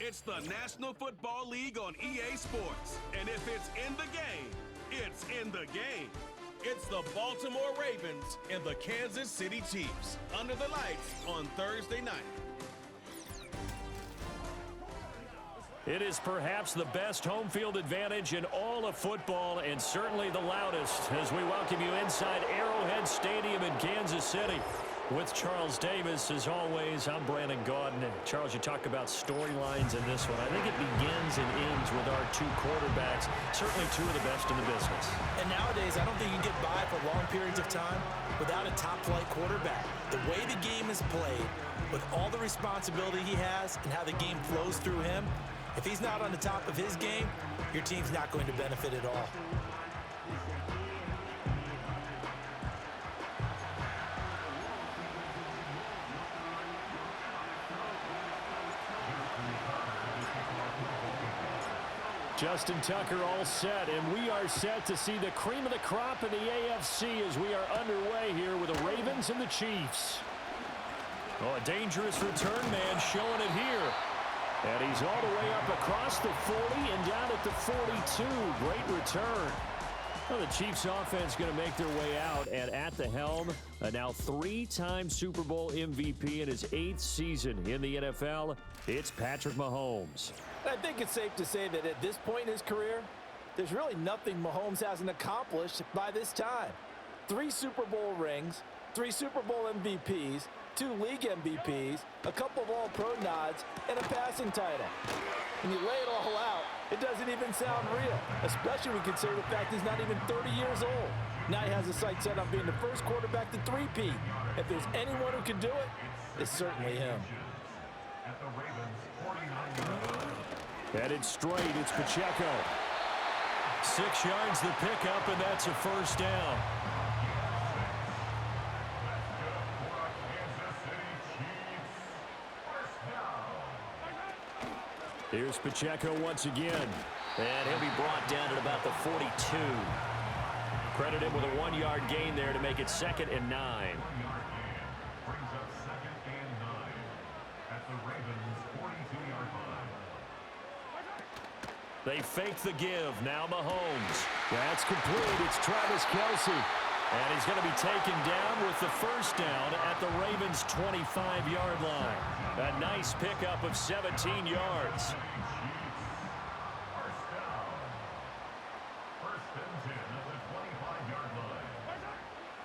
It's the National Football League on EA Sports. And if it's in the game, it's in the game. It's the Baltimore Ravens and the Kansas City Chiefs under the lights on Thursday night. It is perhaps the best home field advantage in all of football and certainly the loudest as we welcome you inside Arrowhead Stadium in Kansas City. With Charles Davis, as always, I'm Brandon Gaudin. Charles, you talk about storylines in this one. I think it begins and ends with our two quarterbacks, certainly two of the best in the business. And nowadays, I don't think you can get by for long periods of time without a top-flight quarterback. The way the game is played, with all the responsibility he has and how the game flows through him, if he's not on the top of his game, your team's not going to benefit at all. Justin Tucker all set, and we are set to see the cream of the crop in the AFC as we are underway here with the Ravens and the Chiefs. Oh, a dangerous return man showing it here. And he's all the way up across the 40 and down at the 42. Great return. Well, the Chiefs offense going to make their way out, and at the helm, a now three-time Super Bowl MVP in his 8th season in the NFL, it's Patrick Mahomes. I think it's safe to say that at this point in his career, there's really nothing Mahomes hasn't accomplished by this time. 3 Super Bowl rings, 3 Super Bowl MVPs, 2 league MVPs, a couple of All-Pro nods, and a passing title. When you lay it all out, it doesn't even sound real, especially when you consider the fact he's not even 30 years old. Now he has his sights set on being the first quarterback to three-peat. If there's anyone who can do it, it's certainly him. Headed straight, it's Pacheco. 6 yards the pickup, and that's a first down. Here's Pacheco once again. And he'll be brought down at about the 42. Credit him with a 1-yard gain there to make it 2nd and 9. They fake the give. Now Mahomes. That's complete. It's Travis Kelce. And he's going to be taken down with the first down at the Ravens' 25-yard line. A nice pickup of 17 yards.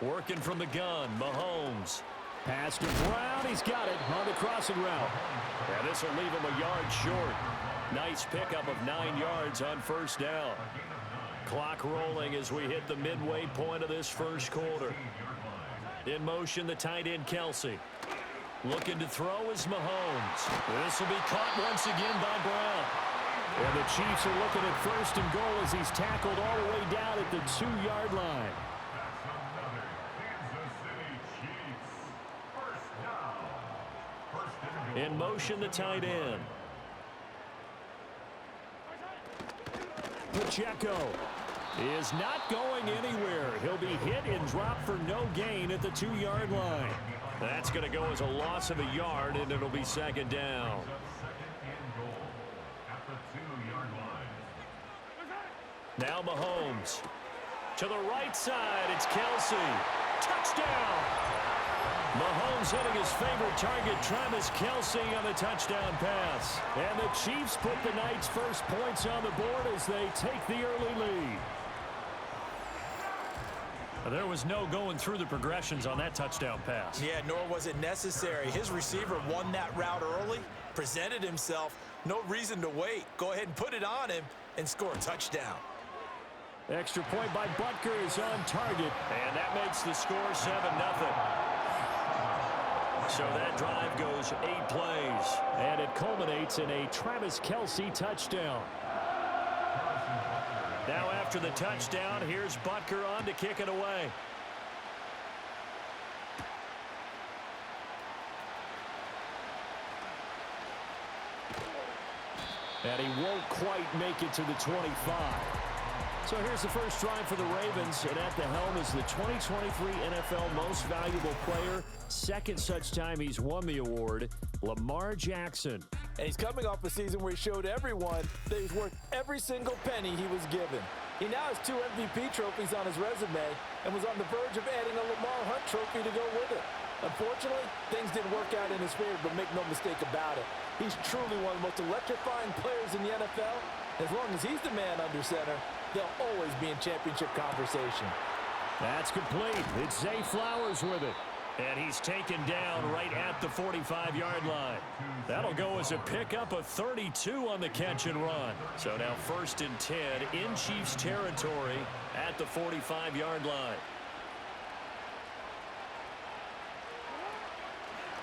Working from the gun, Mahomes. Pass to Brown. He's got it on the crossing route. Yeah, this will leave him a yard short. Nice pickup of 9 yards on first down. Clock rolling as we hit the midway point of this first quarter. In motion, the tight end, Kelce. Looking to throw is Mahomes. This will be caught once again by Brown. And the Chiefs are looking at first and goal as he's tackled all the way down at the 2-yard line. In motion, the tight end. Pacheco is not going anywhere. He'll be hit and dropped for no gain at the 2-yard line. That's going to go as a loss of a yard, and it'll be 2nd down. Now Mahomes. To the right side, it's Kelce. Touchdown! Mahomes hitting his favorite target, Travis Kelce, on the touchdown pass. And the Chiefs put the night's first points on the board as they take the early lead. There was no going through the progressions on that touchdown pass. Yeah, nor was it necessary. His receiver won that route early, presented himself. No reason to wait. Go ahead and put it on him and score a touchdown. Extra point by Butker is on target, and that makes the score 7-0. So that drive goes 8 plays, and it culminates in a Travis Kelce touchdown. Now after the touchdown, here's Butker on to kick it away. And he won't quite make it to the 25. So here's the first drive for the Ravens, and at the helm is the 2023 NFL Most Valuable Player. Second such time he's won the award, Lamar Jackson. And he's coming off a season where he showed everyone that he's worth every single penny he was given. He now has 2 MVP trophies on his resume and was on the verge of adding a Lamar Hunt trophy to go with it. Unfortunately, things didn't work out in his favor, but make no mistake about it. He's truly one of the most electrifying players in the NFL. As long as he's the man under center, they'll always be in championship conversation. That's complete. It's Zay Flowers with it. And he's taken down right at the 45-yard line. That'll go as a pickup of 32 on the catch and run. So now 1st and 10 in Chiefs territory at the 45-yard line.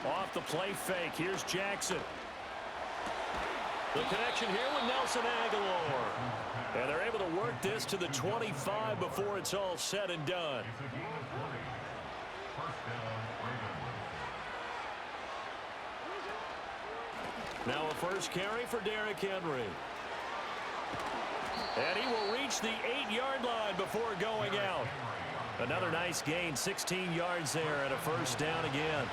Off the play fake, here's Jackson. The connection here with Nelson Aguilar. And they're able to work this to the 25 before it's all said and done. Now a first carry for Derrick Henry. And he will reach the 8-yard line before going out. Another nice gain, 16 yards there and a first down again.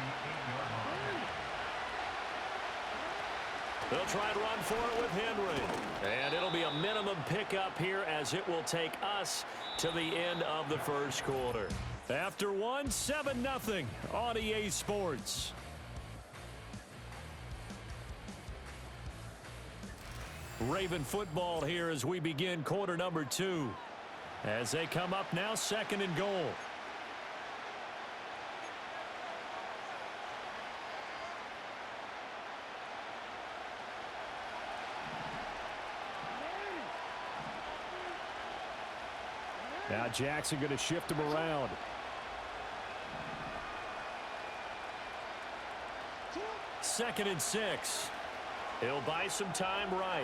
They'll try and run for it with Henry. And it'll be a minimum pickup here as it will take us to the end of the first quarter. After one, 7-0 on EA Sports. Raven football here as we begin quarter number 2. As they come up now, 2nd and goal. Now Jackson going to shift him around. Second and 6. He'll buy some time right.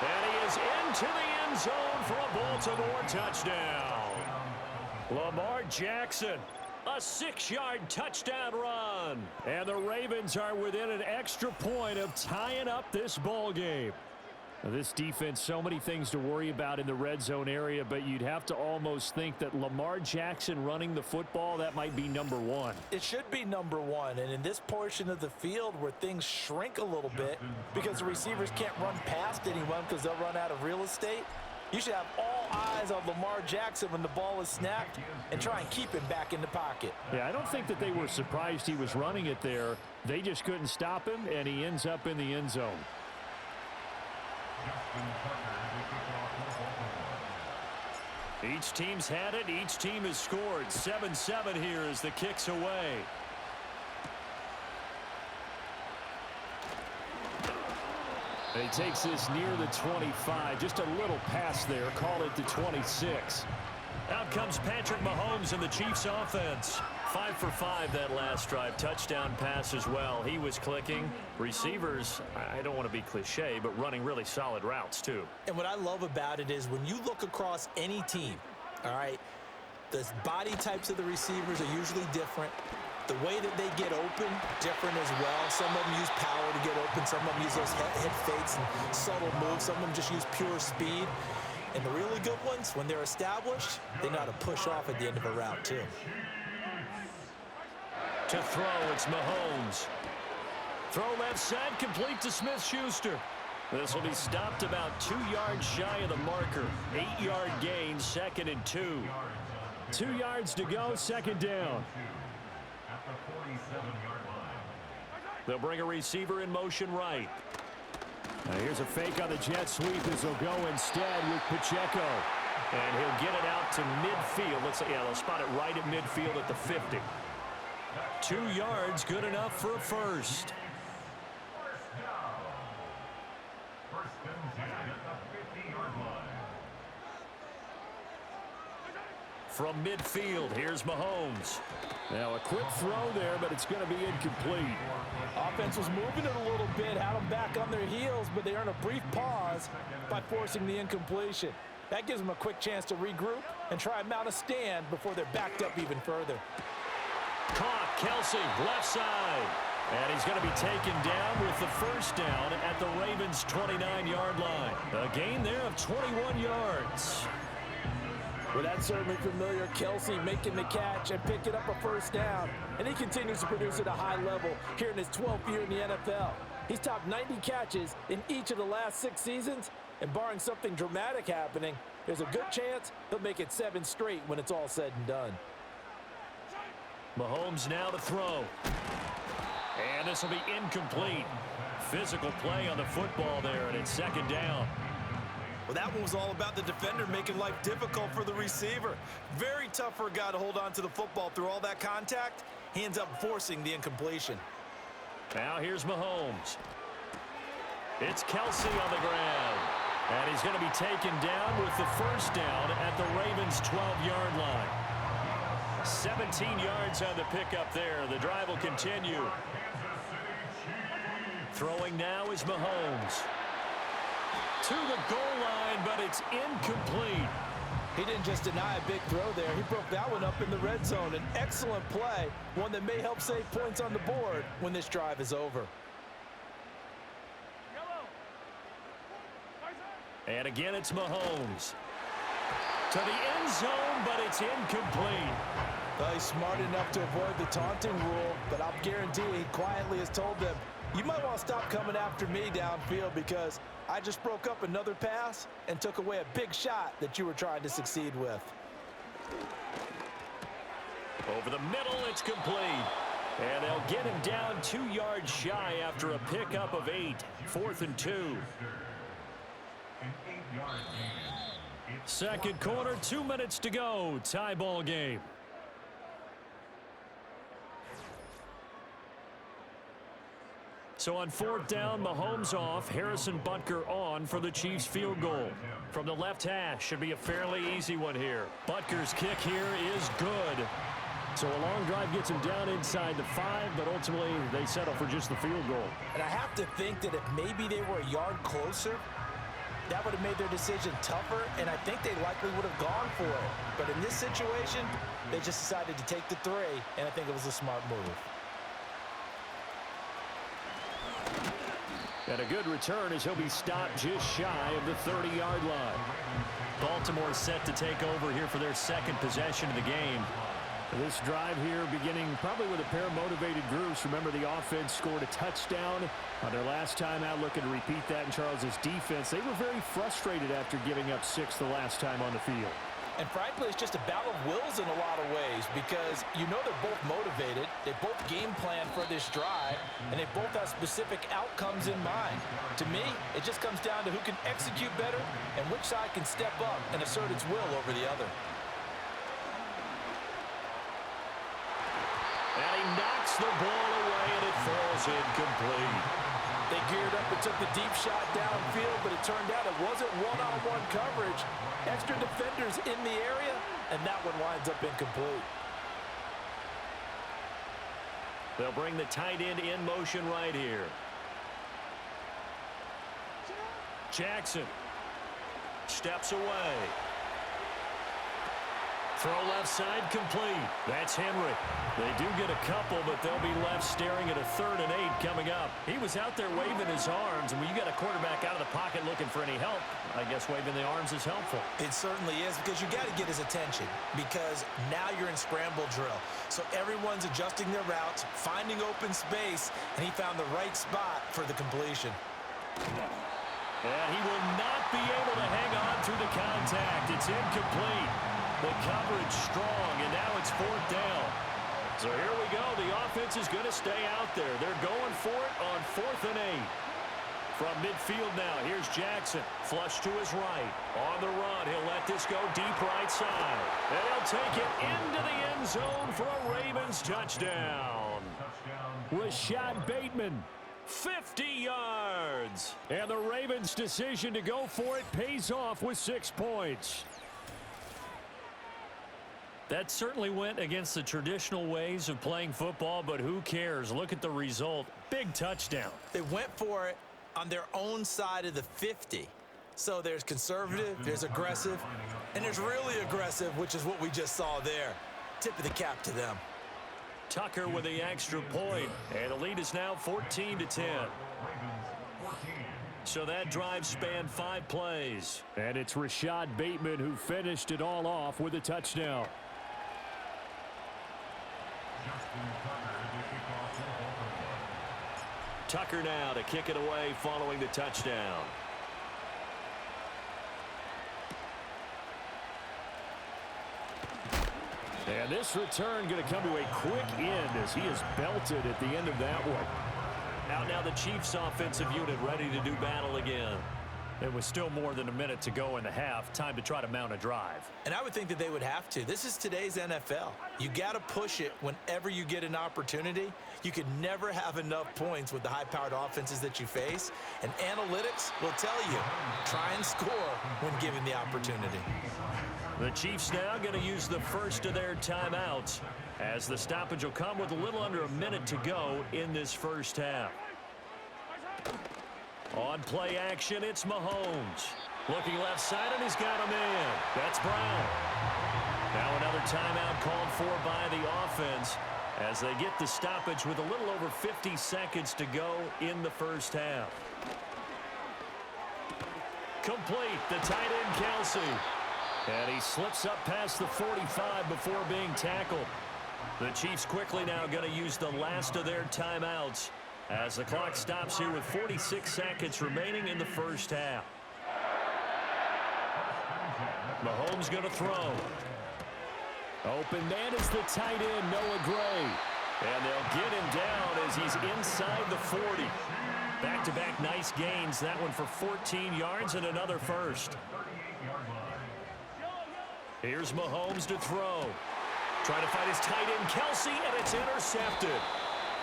And he is into the end zone for a Baltimore touchdown. Lamar Jackson, a 6-yard touchdown run. And the Ravens are within an extra point of tying up this ball game. Now, this defense, so many things to worry about in the red zone area, but you'd have to almost think that Lamar Jackson running the football, that might be number 1. It should be number 1, and in this portion of the field where things shrink a little bit because the receivers can't run past anyone because they'll run out of real estate, you should have all eyes on Lamar Jackson when the ball is snapped and try and keep him back in the pocket. Yeah, I don't think that they were surprised he was running it there. They just couldn't stop him, and he ends up in the end zone. Each team's had it. Each team has scored. 7-7 here as the kick's away. And he takes this near the 25. Just a little pass there. Call it the 26. Out comes Patrick Mahomes in the Chiefs offense. 5 for 5 that last drive. Touchdown pass as well. He was clicking. Receivers, I don't want to be cliche, but running really solid routes too. And what I love about it is when you look across any team, all right, the body types of the receivers are usually different. The way that they get open, different as well. Some of them use power to get open. Some of them use those head fakes and subtle moves. Some of them just use pure speed. And the really good ones, when they're established, they know how to push off at the end of a route too. To throw, it's Mahomes. Throw left side, complete to Smith-Schuster. This will be stopped about 2 yards shy of the marker. 8-yard gain, 2nd and 2. 2 yards to go, 2nd down. They'll bring a receiver in motion right. Now here's a fake on the jet sweep as they'll go instead with Pacheco. And he'll get it out to midfield. They'll spot it right at midfield at the 50. 2 yards, good enough for a first. From midfield, here's Mahomes. Now a quick throw there, but it's going to be incomplete. Offense was moving it a little bit, had them back on their heels, but they earn a brief pause by forcing the incompletion. That gives them a quick chance to regroup and try and mount a stand before they're backed up even further. Caught, Kelsey, left side. And he's going to be taken down with the first down at the Ravens' 29-yard line. A gain there of 21 yards. Well, that's certainly familiar. Kelsey making the catch and picking up a first down. And he continues to produce at a high level here in his 12th year in the NFL. He's topped 90 catches in each of the last 6 seasons, and barring something dramatic happening, there's a good chance he'll make it 7 straight when it's all said and done. Mahomes now to throw. And this will be incomplete. Physical play on the football there, and it's second down. Well, that one was all about the defender making life difficult for the receiver. Very tough for a guy to hold on to the football through all that contact. He ends up forcing the incompletion. Now here's Mahomes. It's Kelsey on the ground. And he's going to be taken down with the first down at the Ravens' 12-yard line. 17 yards on the pickup there. The drive will continue. Throwing now is Mahomes. To the goal line, but it's incomplete. He didn't just deny a big throw there. He broke that one up in the red zone. An excellent play, one that may help save points on the board when this drive is over. And again, it's Mahomes. To the end zone, but it's incomplete. Well, he's smart enough to avoid the taunting rule, but I'll guarantee he quietly has told them, you might want to stop coming after me downfield because I just broke up another pass and took away a big shot that you were trying to succeed with. Over the middle, it's complete. And they'll get him down 2 yards shy after a pickup of 8. 4th and 2. Second quarter, 2 minutes to go. Tie ball game. So on 4th down, Mahomes off, Harrison Butker on for the Chiefs field goal. From the left hash, should be a fairly easy one here. Butker's kick here is good. So a long drive gets him down inside the 5, but ultimately they settle for just the field goal. And I have to think that if maybe they were a yard closer, that would have made their decision tougher, and I think they likely would have gone for it. But in this situation, they just decided to take the 3, and I think it was a smart move. And a good return as he'll be stopped just shy of the 30-yard line. Baltimore set to take over here for their second possession of the game. This drive here beginning probably with a pair of motivated groups. Remember, the offense scored a touchdown on their last time out. Looking to repeat that in Charles's defense. They were very frustrated after giving up 6 the last time on the field. And frankly, it's just a battle of wills in a lot of ways because you know they're both motivated, they both game plan for this drive, and they both have specific outcomes in mind. To me, it just comes down to who can execute better and which side can step up and assert its will over the other. And he knocks the ball away, and it falls incomplete. They geared up and took the deep shot downfield, but it turned out it wasn't one-on-one coverage. Extra defenders in the area, and that one winds up incomplete. They'll bring the tight end in motion right here. Jackson steps away. Throw left side complete. That's Henry. They do get a couple, but they'll be left staring at a 3rd and 8 coming up. He was out there waving his arms, and when you got a quarterback out of the pocket looking for any help, I guess waving the arms is helpful. It certainly is because you got to get his attention because now you're in scramble drill. So everyone's adjusting their routes, finding open space, and he found the right spot for the completion. And he will not be able to hang on through the contact. It's incomplete. The coverage strong, and now it's 4th down. So here we go. The offense is going to stay out there. They're going for it on 4th and 8. From midfield now, here's Jackson. Flush to his right. On the run, he'll let this go deep right side. And he'll take it into the end zone for a Ravens touchdown. Rashad Bateman, 50 yards. And the Ravens' decision to go for it pays off with 6 points. That certainly went against the traditional ways of playing football, but who cares? Look at the result. Big touchdown. They went for it on their own side of the 50. So there's conservative, there's aggressive, and there's really aggressive, which is what we just saw there. Tip of the cap to them. Tucker with the extra point, and the lead is now 14-10. So that drive spanned 5 plays. And it's Rashad Bateman who finished it all off with a touchdown. Tucker now to kick it away following the touchdown. And this return going to come to a quick end as he is belted at the end of that one. Out now the Chiefs offensive unit ready to do battle again. It was still more than a minute to go in the half. Time to try to mount a drive. And I would think that they would have to. This is today's NFL. You got to push it whenever you get an opportunity. You could never have enough points with the high-powered offenses that you face. And analytics will tell you, try and score when given the opportunity. The Chiefs now going to use the first of their timeouts as the stoppage will come with a little under a minute to go in this first half. On play action, it's Mahomes. Looking left side, and he's got a man. That's Brown. Now another timeout called for by the offense as they get the stoppage with a little over 50 seconds to go in the first half. Complete, the tight end Kelsey. And he slips up past the 45 before being tackled. The Chiefs quickly now going to use the last of their timeouts as the clock stops here with 46 seconds remaining in the first half. Mahomes going to throw. Open man is the tight end, Noah Gray. And they'll get him down as he's inside the 40. Back-to-back nice gains. That one for 14 yards and another first. Here's Mahomes to throw. Trying to find his tight end, Kelsey, and it's intercepted.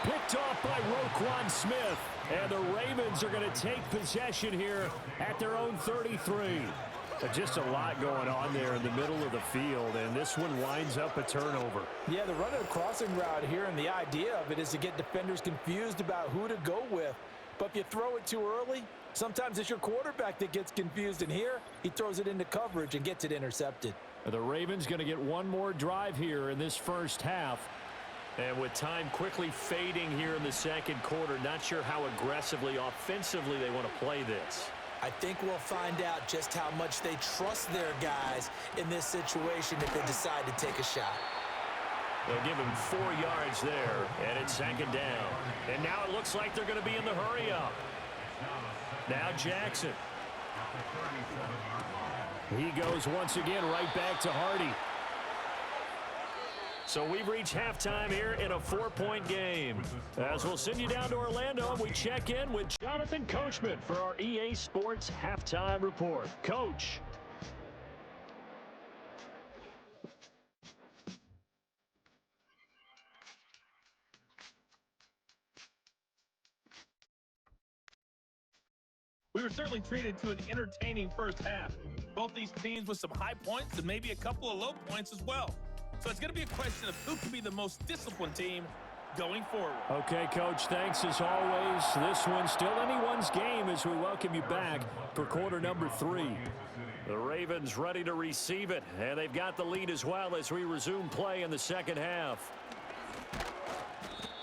Picked off by Roquan Smith. And the Ravens are going to take possession here at their own 33. Just a lot going on there in the middle of the field, and this one winds up a turnover. Yeah, they're running a crossing route here, and the idea of it is to get defenders confused about who to go with. But if you throw it too early, sometimes it's your quarterback that gets confused, and here he throws it into coverage and gets it intercepted. The Ravens going to get one more drive here in this first half. And with time quickly fading here in the second quarter, not sure how aggressively, offensively they want to play this. I think we'll find out just how much they trust their guys in this situation if they decide to take a shot. They'll give him 4 yards there, and it's second down. And now it looks like they're going to be in the hurry-up. Now Jackson. He goes once again right back to Hardy. So we've reached halftime here in a 4-point game. As we'll send you down to Orlando, and we check in with Jonathan Coachman for our EA Sports Halftime Report. Coach. We were certainly treated to an entertaining first half. Both these teams with some high points and maybe a couple of low points as well. So it's going to be a question of who can be the most disciplined team going forward. Okay, Coach, thanks as always. This one's still anyone's game as we welcome you back for quarter number 3. The Ravens ready to receive it, and they've got the lead as well as we resume play in the second half.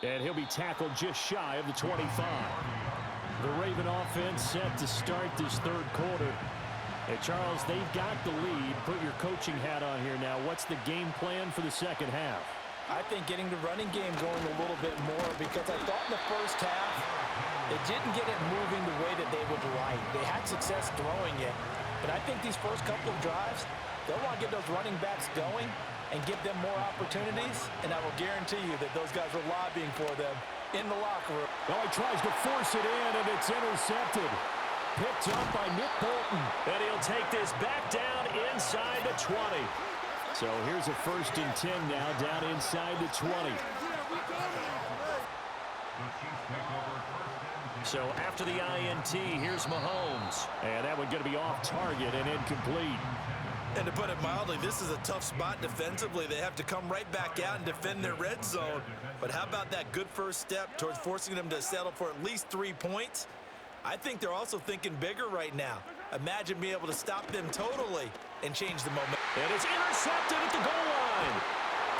And he'll be tackled just shy of the 25. The Raven offense set to start this third quarter. Hey, Charles, they've got the lead. Put your coaching hat on here now. What's the game plan for the second half? I think getting the running game going a little bit more, because I thought in the first half they didn't get it moving the way that they would like. They had success throwing it, but I think these first couple of drives, they'll want to get those running backs going and give them more opportunities, and I will guarantee you that those guys were lobbying for them in the locker room. Oh, he tries to force it in, and it's intercepted. Picked up by Nick Bolton. And he'll take this back down inside the 20. So here's a 1st and 10 now, down inside the 20. So after the INT, here's Mahomes. And that one going to be off target and incomplete. And to put it mildly, this is a tough spot defensively. They have to come right back out and defend their red zone. But how about that good first step towards forcing them to settle for at least 3 points? I think they're also thinking bigger right now. Imagine being able to stop them totally and change the momentum. And it's intercepted at the goal line.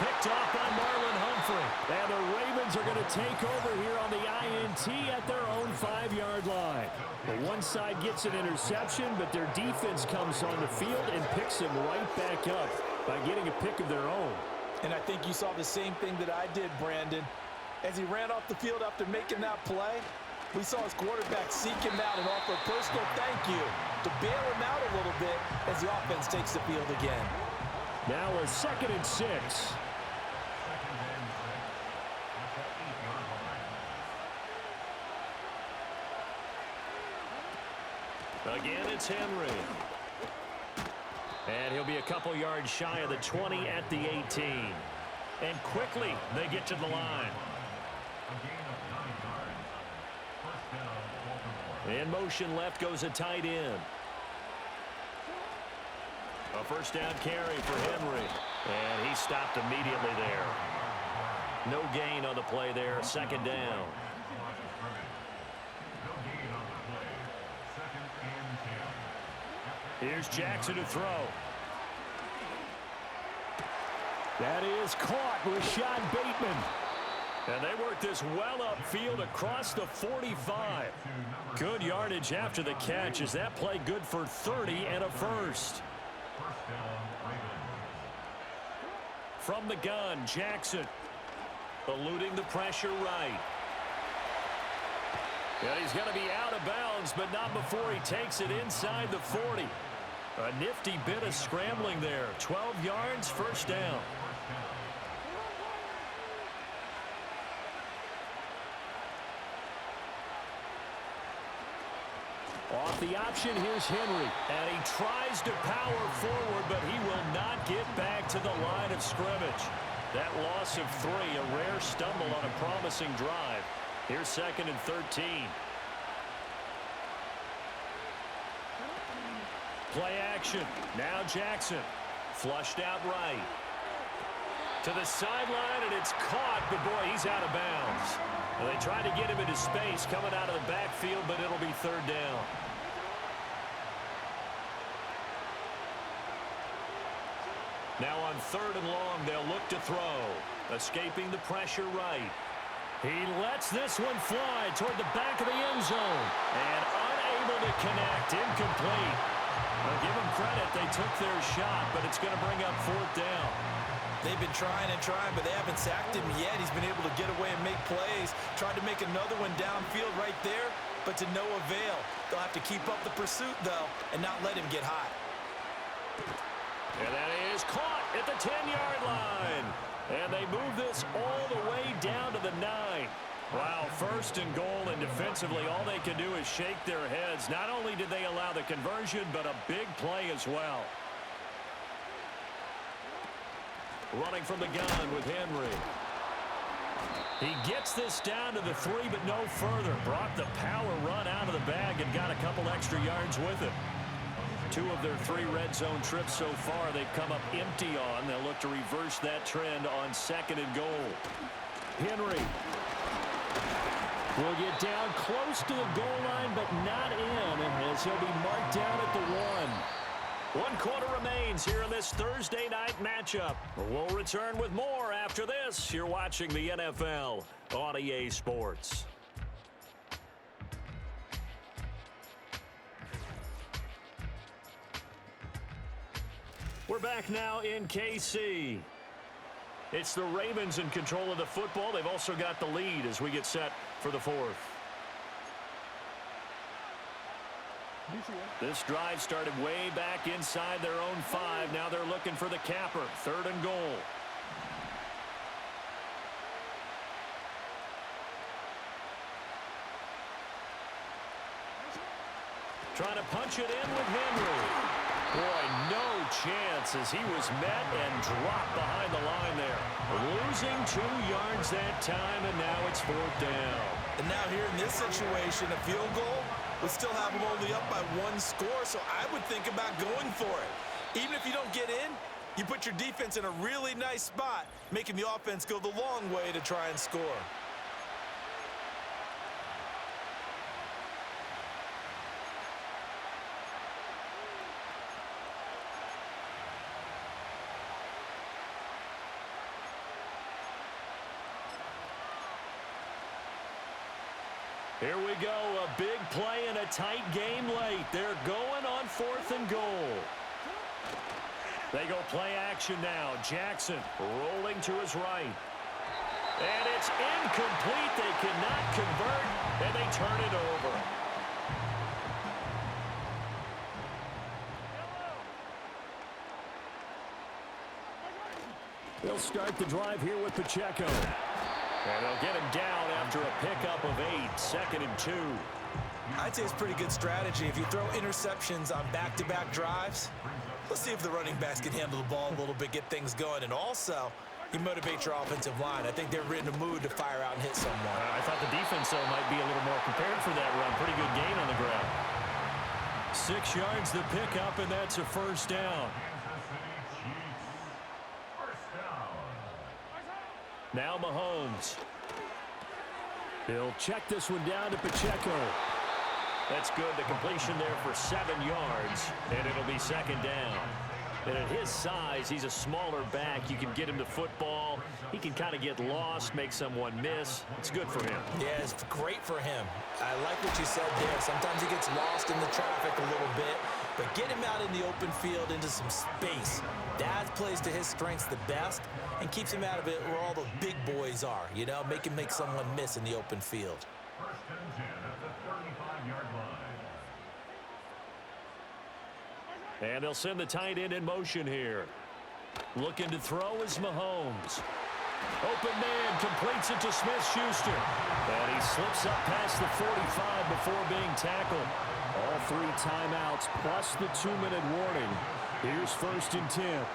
Picked off by Marlon Humphrey. And the Ravens are going to take over here on the INT at their own 5-yard line. The one side gets an interception, but their defense comes on the field and picks them right back up by getting a pick of their own. And I think you saw the same thing that I did, Brandon. As he ran off the field after making that play, We saw his quarterback seek him out and offer a personal thank you to bail him out a little bit as the offense takes the field again. Now a 2nd and 6. Again, it's Henry. And he'll be a couple yards shy of the 20 at the 18. And quickly, they get to the line. In motion left goes a tight end. A first down carry for Henry. And he stopped immediately there. No gain on the play there. 2nd down. Here's Jackson to throw. That is caught. Rashad Bateman. And they work this well upfield across the 45. Good yardage after the catch. Is that play good for 30 and a first? From the gun, Jackson. Eluding the pressure right. And he's going to be out of bounds, but not before he takes it inside the 40. A nifty bit of scrambling there. 12 yards, first down. Off the option, here's Henry. And he tries to power forward, but he will not get back to the line of scrimmage. That loss of 3, a rare stumble on a promising drive. Here's 2nd and 13. Play action. Now Jackson. Flushed out right. To the sideline, and it's caught, but boy, he's out of bounds. And they tried to get him into space coming out of the backfield, but it'll be 3rd down. Now on 3rd and long, they'll look to throw. Escaping the pressure right. He lets this one fly toward the back of the end zone. And unable to connect. Incomplete. I'll give them credit. They took their shot, but it's going to bring up 4th down. They've been trying and trying, but they haven't sacked him yet. He's been able to get away and make plays. Tried to make another one downfield right there, but to no avail. They'll have to keep up the pursuit, though, and not let him get hot. And that is caught at the 10-yard line. And they move this all the way down to the 9. Wow, 1st and goal, and defensively, all they can do is shake their heads. Not only did they allow the conversion, but a big play as well. Running from the gun with Henry. He gets this down to the 3, but no further. Brought the power run out of the bag and got a couple extra yards with it. 2 of their 3 red zone trips so far they've come up empty on. They'll look to reverse that trend on 2nd and goal. Henry will get down close to the goal line, but not in, as he'll be marked down at the 1. 1 quarter remains here in this Thursday night matchup. We'll return with more after this. You're watching the NFL on EA Sports. We're back now in KC. It's the Ravens in control of the football. They've also got the lead as we get set for the 4th. This drive started way back inside their own 5. Now they're looking for the capper. 3rd and goal. Trying to punch it in with Henry. Boy, no chance as he was met and dropped behind the line there. Losing 2 yards that time, and now it's 4th down. And now here in this situation, a field goal would still have them only up by 1 score, so I would think about going for it. Even if you don't get in, you put your defense in a really nice spot, making the offense go the long way to try and score. Here we go, a big play and a tight game late. They're going on 4th and goal. They go play action now. Jackson rolling to his right. And it's incomplete. They cannot convert, and they turn it over. They'll start the drive here with Pacheco. And they'll get him down after a pickup of 8, 2nd and 2. I'd say it's pretty good strategy. If you throw interceptions on back-to-back drives, let's see if the running backs can handle the ball a little bit, get things going, and also you motivate your offensive line. I think they're in a mood to fire out and hit someone. I thought the defense, though, might be a little more prepared for that run. Pretty good gain on the ground. 6 yards the pickup, and that's a first down. Now Mahomes. He'll check this one down to Pacheco. That's good. The completion there for 7 yards, and it'll be 2nd down. And at his size, he's a smaller back. You can get him to football. He can kind of get lost, make someone miss. It's good for him. Yeah, it's great for him. I like what you said there. Sometimes he gets lost in the traffic a little bit, but get him out in the open field into some space. That plays to his strengths the best and keeps him out of it where all the big boys are, you know, make him make someone miss in the open field. First and 10 at the 35-yard line. And they'll send the tight end in motion here. Looking to throw is Mahomes. Open man completes it to Smith-Schuster. And he slips up past the 45 before being tackled. All 3 timeouts plus the 2-minute warning. Here's 1st and 10.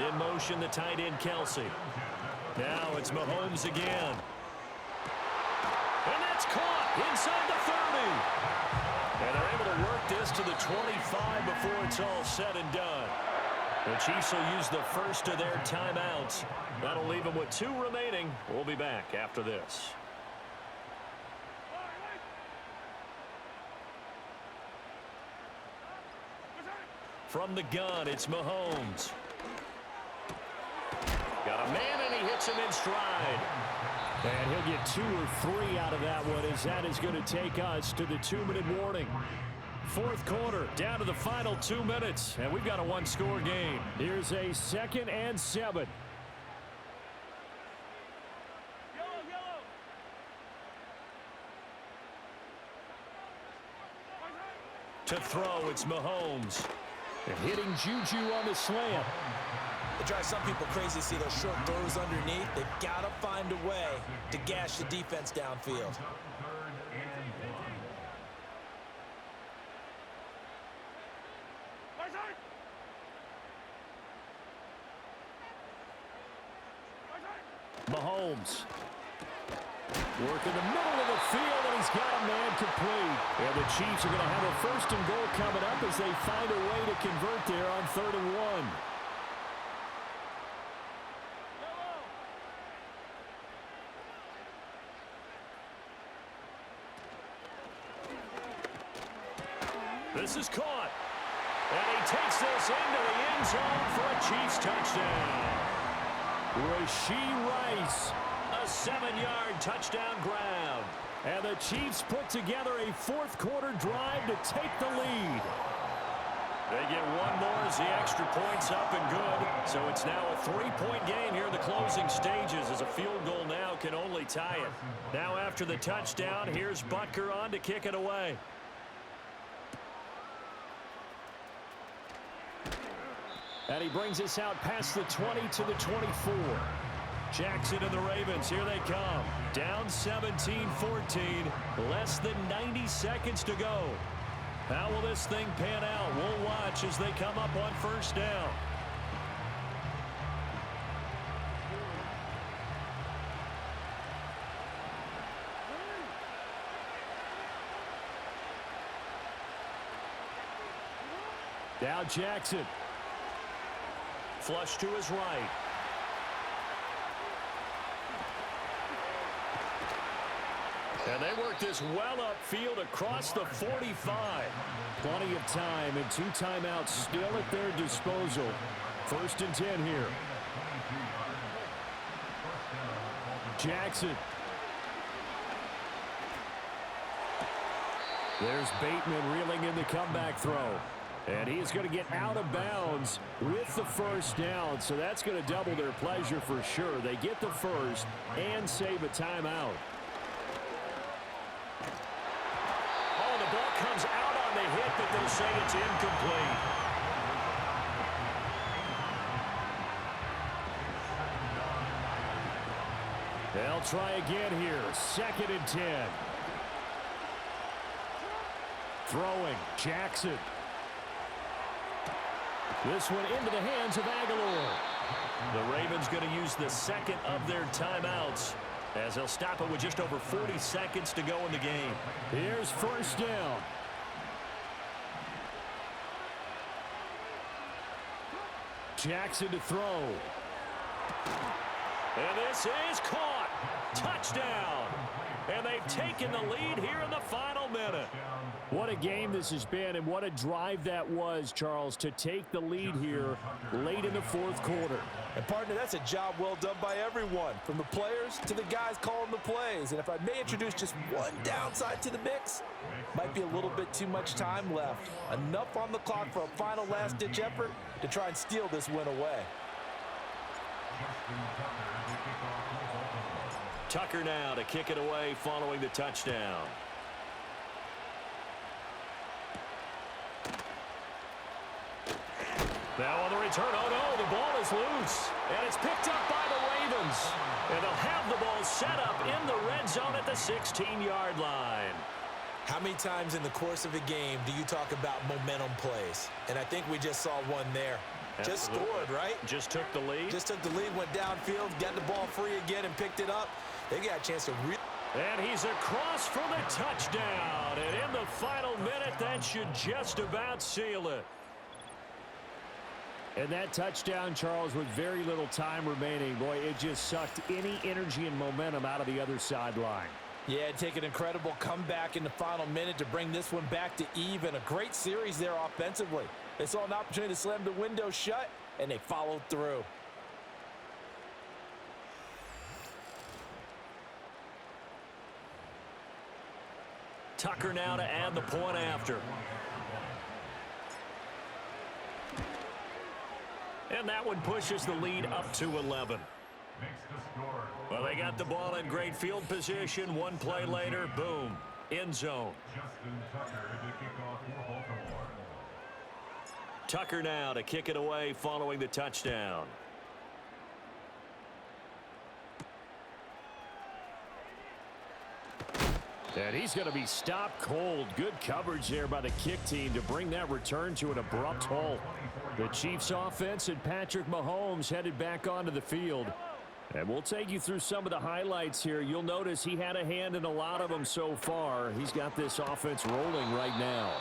In motion, the tight end, Kelsey. Now it's Mahomes again. And that's caught inside the 30. And they're able to work this to the 25 before it's all said and done. The Chiefs will use the first of their timeouts. That'll leave them with 2 remaining. We'll be back after this. From the gun, it's Mahomes. Got a man, and he hits him in stride. And he'll get 2 or 3 out of that one, as that is going to take us to the 2-minute warning. 4th quarter, down to the final 2 minutes, and we've got a 1-score game. Here's a 2nd and 7. To throw, it's Mahomes. And hitting Juju on the slant. It drives some people crazy to see those short throws underneath. They've got to find a way to gash the defense downfield. Mahomes. Work in the middle of the field, and he's got a man complete. And the Chiefs are going to have a 1st and goal coming up as they find a way to convert there on 3rd and 1. This is caught. And he takes this into the end zone for a Chiefs touchdown. Rashee Rice. A 7-yard touchdown ground. And the Chiefs put together a 4th quarter drive to take the lead. They get 1 more as the extra point's up and good. So it's now a 3-point game here in the closing stages, as a field goal now can only tie it. Now after the touchdown, here's Butker on to kick it away. And he brings us out past the 20 to the 24. Jackson and the Ravens, here they come. Down 17-14, less than 90 seconds to go. How will this thing pan out? We'll watch as they come up on 1st down. Now Jackson. Flush to his right. And they work this well upfield across the 45. Plenty of time and 2 timeouts still at their disposal. 1st and 10 here. Jackson. There's Bateman reeling in the comeback throw. And he is going to get out of bounds with the first down, so that's going to double their pleasure for sure. They get the first and save a timeout. Oh, the ball comes out on the hit, but they'll say it's incomplete. They'll try again here. 2nd and 10. Throwing, Jackson. This one into the hands of Aguilar. The Ravens going to use the second of their timeouts as they'll stop it with just over 40 seconds to go in the game. Here's first down. Jackson to throw. And this is caught. Touchdown. And they've taken the lead here in the final minute. What a game this has been, and what a drive that was, Charles, to take the lead here late in the 4th quarter. And, partner, that's a job well done by everyone, from the players to the guys calling the plays. And if I may introduce just one downside to the mix, might be a little bit too much time left. Enough on the clock for a final last-ditch effort to try and steal this win away. Tucker now to kick it away following the touchdown. Now on the return, oh no, the ball is loose. And it's picked up by the Ravens. And they'll have the ball set up in the red zone at the 16-yard line. How many times in the course of a game do you talk about momentum plays? And I think we just saw one there. Just scored, right? Just took the lead. Just took the lead, went downfield, got the ball free again, and picked it up. They got a chance to And he's across for the touchdown. And in the final minute, that should just about seal it. And that touchdown, Charles, with very little time remaining, boy, it just sucked any energy and momentum out of the other sideline. Yeah, take an incredible comeback in the final minute to bring this one back to even. A great series there offensively. They saw an opportunity to slam the window shut, and they followed through. Tucker now to add the point after. And that one pushes the lead up to 11. Well, they got the ball in great field position. One play later, boom, end zone. Tucker now to kick it away following the touchdown. And he's going to be stopped cold. Good coverage there by the kick team to bring that return to an abrupt halt. The Chiefs offense and Patrick Mahomes headed back onto the field. And we'll take you through some of the highlights here. You'll notice he had a hand in a lot of them so far. He's got this offense rolling right now.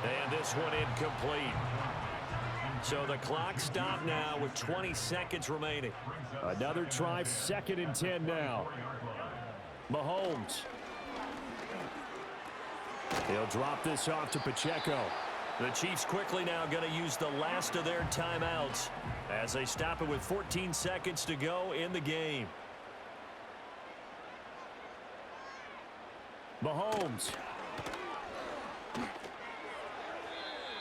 And this one incomplete. So the clock stopped now with 20 seconds remaining. Another try, 2nd and 10 now. Mahomes. He'll drop this off to Pacheco. The Chiefs quickly now going to use the last of their timeouts as they stop it with 14 seconds to go in the game. Mahomes.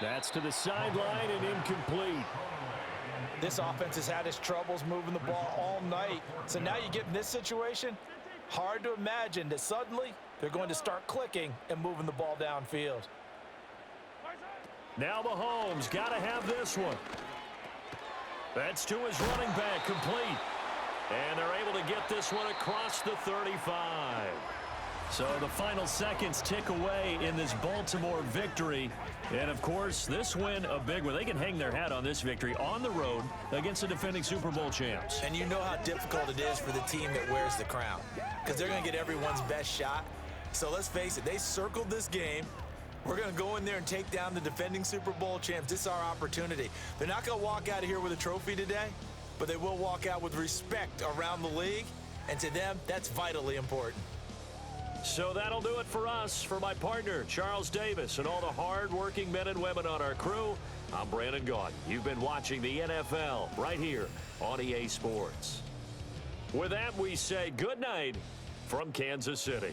That's to the sideline and incomplete. This offense has had its troubles moving the ball all night. So now you get in this situation, hard to imagine that suddenly they're going to start clicking and moving the ball downfield. Now Mahomes got to have this one. That's to his running back, complete. And they're able to get this one across the 35. So the final seconds tick away in this Baltimore victory. And, of course, this win, a big one. They can hang their hat on this victory on the road against the defending Super Bowl champs. And you know how difficult it is for the team that wears the crown, because they're going to get everyone's best shot. So let's face it, they circled this game. We're going to go in there and take down the defending Super Bowl champs. This is our opportunity. They're not going to walk out of here with a trophy today, but they will walk out with respect around the league. And to them, that's vitally important. So that'll do it for us. For my partner, Charles Davis, and all the hard-working men and women on our crew, I'm Brandon Gaudin. You've been watching the NFL right here on EA Sports. With that, we say good night from Kansas City.